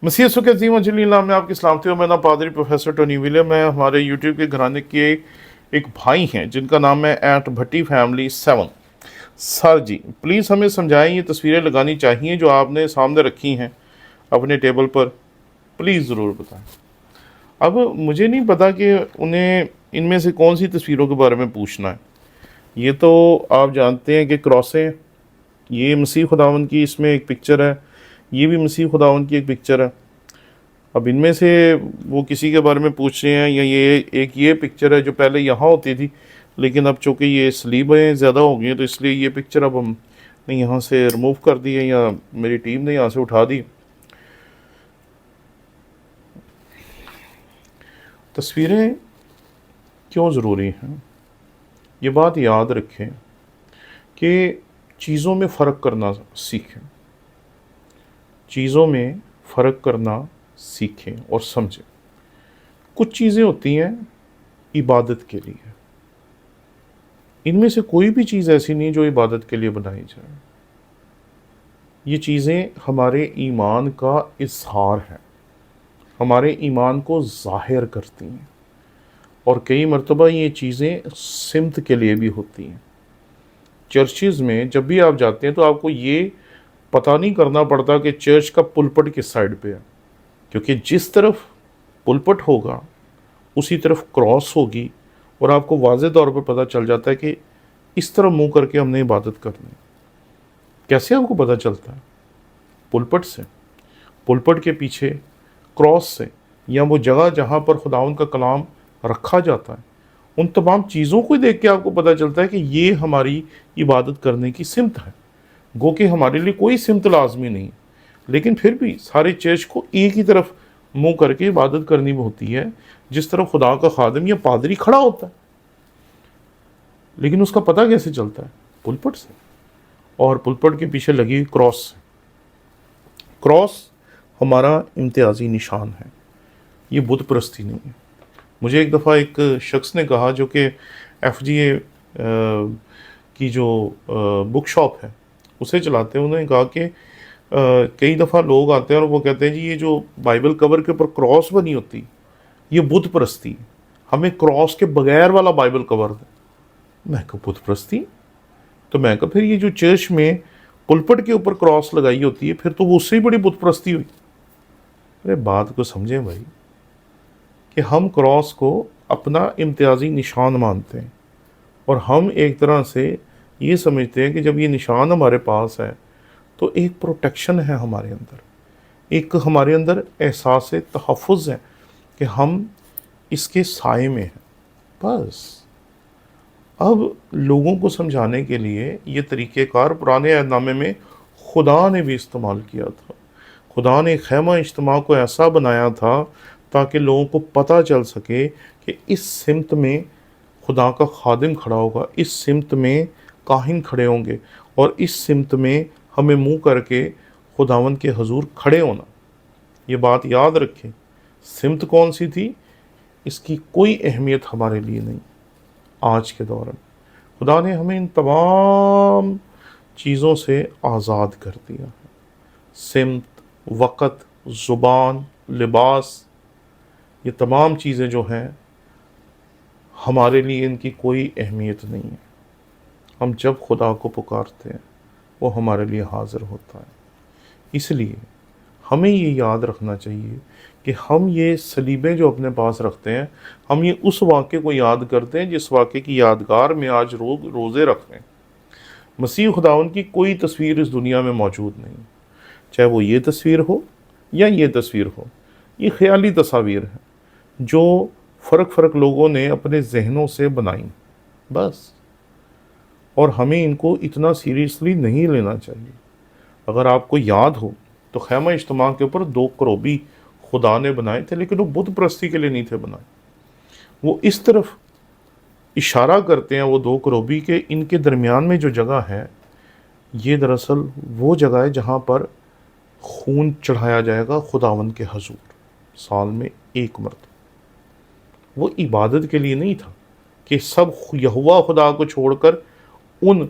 मसीह यसु के अज़ीम अजली नाम में आपकी सलामती हो। मेरा नाम पादरी प्रोफेसर टोनी विलियम है। हमारे यूट्यूब के घराने के एक भाई हैं जिनका नाम है एट Bhatti family 7। Sir ji please हमें समझाएं, ये तस्वीरें लगानी चाहिए जो आपने सामने रखी हैं अपने टेबल पर, प्लीज़ ज़रूर बताएं। अब मुझे नहीं पता कि उन्हें इनमें से कौन सी तस्वीरों के बारे में पूछना है। ये तो आप जानते हैं कि क्रॉसें, ये मसीह खुदावंद की इसमें एक पिक्चर है, ये भी मसीह खुदावंद की एक पिक्चर है। अब इनमें से वो किसी के बारे में पूछ रहे हैं, या ये पिक्चर है जो पहले यहाँ होती थी, लेकिन अब चूँकि ये सलीबें ज़्यादा हो गई हैं तो इसलिए ये पिक्चर अब हमने यहाँ से रिमूव कर दी है, या मेरी टीम ने यहाँ से उठा दी। तस्वीरें क्यों ज़रूरी हैं, ये बात याद रखें कि चीज़ों में फ़र्क करना सीखें, चीज़ों में फ़र्क करना सीखें और समझें। कुछ चीज़ें होती हैं इबादत के लिए, इनमें से कोई भी चीज़ ऐसी नहीं जो इबादत के लिए बनाई जाए। ये चीज़ें हमारे ईमान का इज़हार है, हमारे ईमान को ज़ाहिर करती हैं, और कई मरतबा ये चीज़ें सिमत के लिए भी होती हैं। चर्चेज़ में जब भी आप जाते हैं तो आपको ये पता नहीं करना पड़ता कि चर्च का पुलपट किस साइड पे है, क्योंकि जिस तरफ पुलपट होगा उसी तरफ क्रॉस होगी, और आपको वाज़े तौर पर पता चल जाता है कि इस तरफ मुंह करके हमने इबादत करनी है। कैसे आपको पता चलता है? पुलपट से, पुलपट के पीछे क्रॉस से, या वो जगह जहाँ पर खुदावंद का कलाम रखा जाता है, उन तमाम चीज़ों को देख के आपको पता चलता है कि ये हमारी इबादत करने की सिमत है। गो कि हमारे लिए कोई सिमत लाजमी नहीं, लेकिन फिर भी सारे चर्च को एक ही तरफ मुंह करके इबादत करनी होती है, जिस तरफ खुदा का खादिम या पादरी खड़ा होता है। लेकिन उसका पता कैसे चलता है? पुलपट से, और पुलपट के पीछे लगी क्रॉस से। क्रॉस हमारा इम्तियाजी निशान है, ये बुत परस्ती नहीं है। मुझे एक दफ़ा एक शख्स ने कहा, जो कि FGA की जो बुक शॉप है उसे चलाते हैं, उन्होंने कहा कि कई दफ़ा लोग आते हैं और वो कहते हैं जी ये जो बाइबल कवर के ऊपर क्रॉस बनी होती ये बुत परस्ती, हमें क्रॉस के बगैर वाला बाइबल कवर दे। मैं कहा बुत परस्ती? तो मैं कहा फिर ये जो चर्च में पुलपट के ऊपर क्रॉस लगाई होती है, फिर तो वो उससे ही बड़ी बुत परस्ती हुई। अरे बात को समझें भाई, कि हम क्रॉस को अपना इम्तियाजी निशान मानते हैं, और हम एक तरह से ये समझते हैं कि जब ये निशान हमारे पास है तो एक प्रोटेक्शन है हमारे अंदर, एक हमारे अंदर एहसास तहफ़्फ़ुज़ है कि हम इसके साए में हैं। बस अब लोगों को समझाने के लिए ये तरीक़ेकार पुराने अहदनामे में खुदा ने भी इस्तेमाल किया था। खुदा ने खैमा इज्तिमा को ऐसा बनाया था ताकि लोगों को पता चल सके कि इस सिमत में खुदा का खादिम खड़ा होगा, इस सिमत में काहिन खड़े होंगे, और इस सिमत में हमें मुंह करके खुदावंद के हजूर खड़े होना। ये बात याद रखें। सिमत कौन सी थी इसकी कोई अहमियत हमारे लिए नहीं। आज के दौरान खुदा ने हमें इन तमाम चीज़ों से आज़ाद कर दिया है। सिमत, वक़्त, ज़ुबान, लिबास, ये तमाम चीज़ें जो हैं हमारे लिए इनकी कोई अहमियत नहीं है। हम जब खुदा को पुकारते हैं वो हमारे लिए हाज़िर होता है। इसलिए हमें ये याद रखना चाहिए कि हम ये सलीबें जो अपने पास रखते हैं, हम ये उस वाक़े को याद करते हैं जिस वाक़े की यादगार में आज रोज़े रख रहे हैं। मसीह खुदावंद की कोई तस्वीर इस दुनिया में मौजूद नहीं, चाहे वो ये तस्वीर हो या ये तस्वीर हो। ये ख़याली तस्वीर है जो फ़र्क लोगों ने अपने जहनों से बनाई, बस। और हमें इनको इतना सीरियसली नहीं लेना चाहिए। अगर आपको याद हो तो खैमा इज्तिमा के ऊपर 2 करोबी खुदा ने बनाए थे, लेकिन वो बुत परस्ती के लिए नहीं थे बनाए। वो इस तरफ इशारा करते हैं वो 2 करोबी के इनके दरमियान में जो जगह है, ये दरअसल वो जगह है जहाँ पर खून चढ़ाया जाएगा खुदावंद के हजूर, साल में 1 मरतबा। वो इबादत के लिए नहीं था कि सब यहोवा खुदा को छोड़कर उन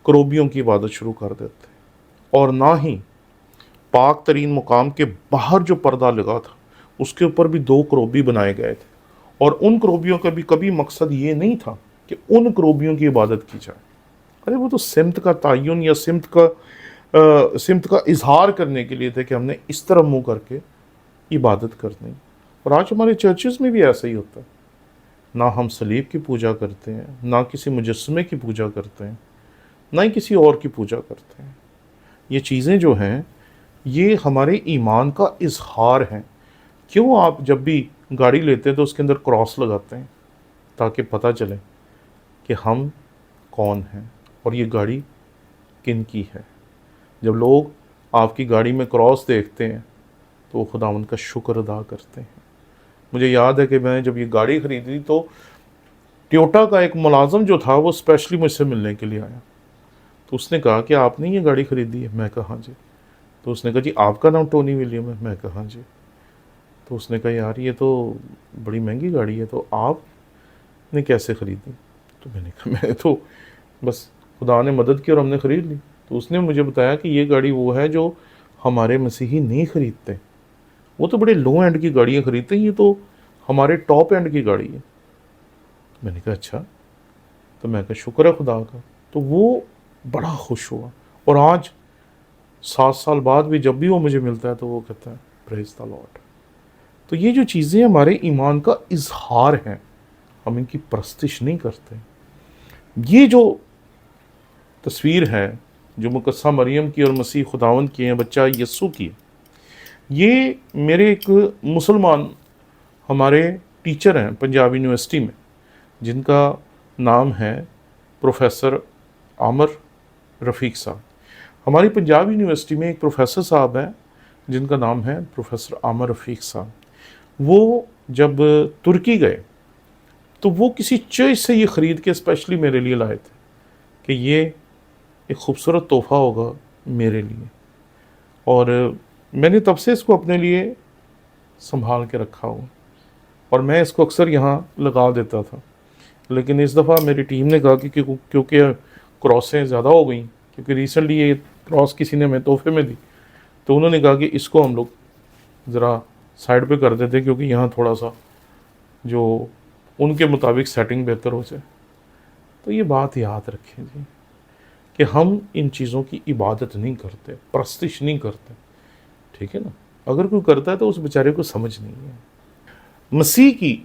करोबियों की इबादत शुरू कर देते, और ना ही پاک ترین مقام کے باہر جو پردہ لگا تھا اس کے اوپر بھی 2 کروبی بنائے گئے تھے، اور ان کروبیوں کا بھی کبھی مقصد یہ نہیں تھا کہ ان کروبیوں کی عبادت کی جائے۔ ارے وہ تو سمت کا تعین یا سمت کا اظہار کرنے کے لیے تھے کہ ہم نے اس طرح منہ کر کے عبادت کرنی۔ اور آج ہمارے چرچز میں بھی ایسا ہی ہوتا ہے، نہ ہم صلیب کی پوجا کرتے ہیں، نہ کسی مجسمے کی پوجا کرتے ہیں، نہ ہی کسی اور کی پوجا کرتے ہیں۔ یہ چیزیں جو ہیں یہ ہمارے ایمان کا اظہار ہیں۔ کیوں آپ جب بھی گاڑی لیتے ہیں تو اس کے اندر کراس لگاتے ہیں؟ تاکہ پتہ چلے کہ ہم کون ہیں اور یہ گاڑی کن کی ہے۔ جب لوگ آپ کی گاڑی میں کراس دیکھتے ہیں تو وہ خداوند کا شکر ادا کرتے ہیں۔ مجھے یاد ہے کہ میں جب یہ گاڑی خریدی تو ٹیوٹا کا ایک ملازم جو تھا وہ اسپیشلی مجھ سے ملنے کے لیے آیا، تو اس نے کہا کہ آپ نے یہ گاڑی خریدی ہے؟ میں کہا ہاں جی۔ تو اس نے کہا جی آپ کا نام ٹونی ولیم ہے؟ میں کہا ہاں جی۔ تو اس نے کہا یار یہ تو بڑی مہنگی گاڑی ہے، تو آپ نے کیسے خریدی؟ تو میں نے کہا میں تو بس خدا نے مدد کی اور ہم نے خرید لی۔ تو اس نے مجھے بتایا کہ یہ گاڑی وہ ہے جو ہمارے مسیحی نہیں خریدتے، وہ تو بڑے لو اینڈ کی گاڑیاں خریدتے ہیں، یہ تو ہمارے ٹاپ اینڈ کی گاڑی ہے۔ میں نے کہا اچھا، تو میں کہا شکر ہے خدا کا۔ تو وہ بڑا خوش ہوا، اور آج 7 سال بعد بھی جب بھی وہ مجھے ملتا ہے تو وہ کہتا ہے پریز دی لارڈ۔ تو یہ جو چیزیں ہمارے ایمان کا اظہار ہیں، ہم ان کی پرستش نہیں کرتے۔ یہ جو تصویر ہے جو مقدسہ مریم کی اور مسیح خداوند کی ہیں، بچہ یسوع کی، یہ میرے ایک مسلمان ہمارے ٹیچر ہیں پنجاب یونیورسٹی میں، جن کا نام ہے پروفیسر عامر رفیق صاحب۔ ہماری پنجاب یونیورسٹی میں ایک پروفیسر صاحب ہیں جن کا نام ہے پروفیسر عامر رفیق صاحب۔ وہ جب ترکی گئے تو وہ کسی چرچ سے یہ خرید کے اسپیشلی میرے لیے لائے تھے کہ یہ ایک خوبصورت تحفہ ہوگا میرے لیے، اور میں نے تب سے اس کو اپنے لیے سنبھال کے رکھا ہوا، اور میں اس کو اکثر یہاں لگا دیتا تھا۔ لیکن اس دفعہ میری ٹیم نے کہا کہ کیونکہ کراسیں زیادہ ہو گئیں، کیونکہ ریسنٹلی یہ کراس کسی نے ہمیں تحفے میں دی، تو انہوں نے کہا کہ اس کو ہم لوگ ذرا سائڈ پہ کر دیتے کیونکہ یہاں تھوڑا سا جو ان کے مطابق سیٹنگ بہتر ہو جائے۔ تو یہ بات یاد رکھیں جی کہ ہم ان چیزوں کی عبادت نہیں کرتے، پرستش نہیں کرتے، ٹھیک ہے نا؟ اگر کوئی کرتا ہے تو اس بیچارے کو سمجھ نہیں ہے۔ مسیح کی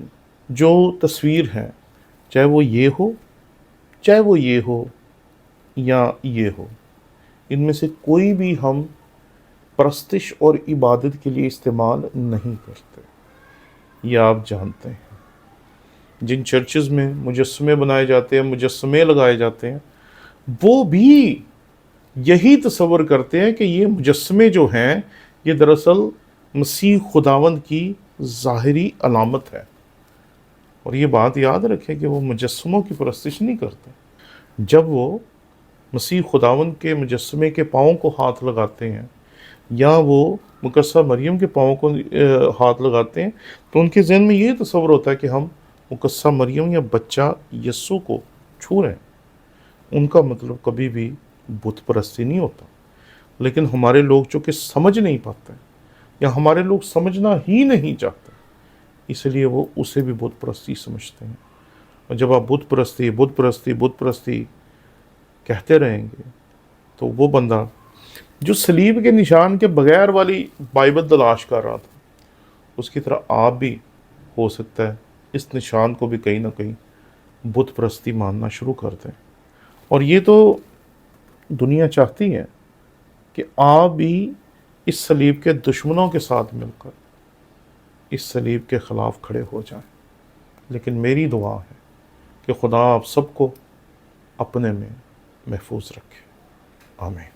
جو تصویر ہے، چاہے وہ یہ ہو، چاہے وہ یہ ہو یا یہ ہو، ان میں سے کوئی بھی ہم پرستش اور عبادت کے لیے استعمال نہیں کرتے۔ یہ آپ جانتے ہیں جن چرچز میں مجسمے بنائے جاتے ہیں، مجسمے لگائے جاتے ہیں، وہ بھی یہی تصور کرتے ہیں کہ یہ مجسمے جو ہیں یہ دراصل مسیح خداوند کی ظاہری علامت ہے۔ اور یہ بات یاد رکھیں کہ وہ مجسموں کی پرستش نہیں کرتے۔ جب وہ مسیح خداوند کے مجسمے کے پاؤں کو ہاتھ لگاتے ہیں یا وہ مقدسہ مریم کے پاؤں کو ہاتھ لگاتے ہیں تو ان کے ذہن میں یہ تصور ہوتا ہے کہ ہم مقدسہ مریم یا بچہ یسوع کو چھو رہے ہیں۔ ان کا مطلب کبھی بھی بت پرستی نہیں ہوتا۔ لیکن ہمارے لوگ چونکہ سمجھ نہیں پاتے یا ہمارے لوگ سمجھنا ہی نہیں چاہتے، اس لیے وہ اسے بھی بت پرستی سمجھتے ہیں۔ اور جب آپ بت پرستی بت پرستی بت پرستی کہتے رہیں گے تو وہ بندہ جو صلیب کے نشان کے بغیر والی بائبل تلاش کر رہا تھا، اس کی طرح آپ بھی ہو سکتا ہے اس نشان کو بھی کہیں نہ کہیں بت پرستی ماننا شروع کر دیں۔ اور یہ تو دنیا چاہتی ہے کہ آپ بھی اس صلیب کے دشمنوں کے ساتھ مل کر اس صلیب کے خلاف کھڑے ہو جائیں۔ لیکن میری دعا ہے کہ خدا آپ سب کو اپنے میں محفوظ رکھے۔ آمین۔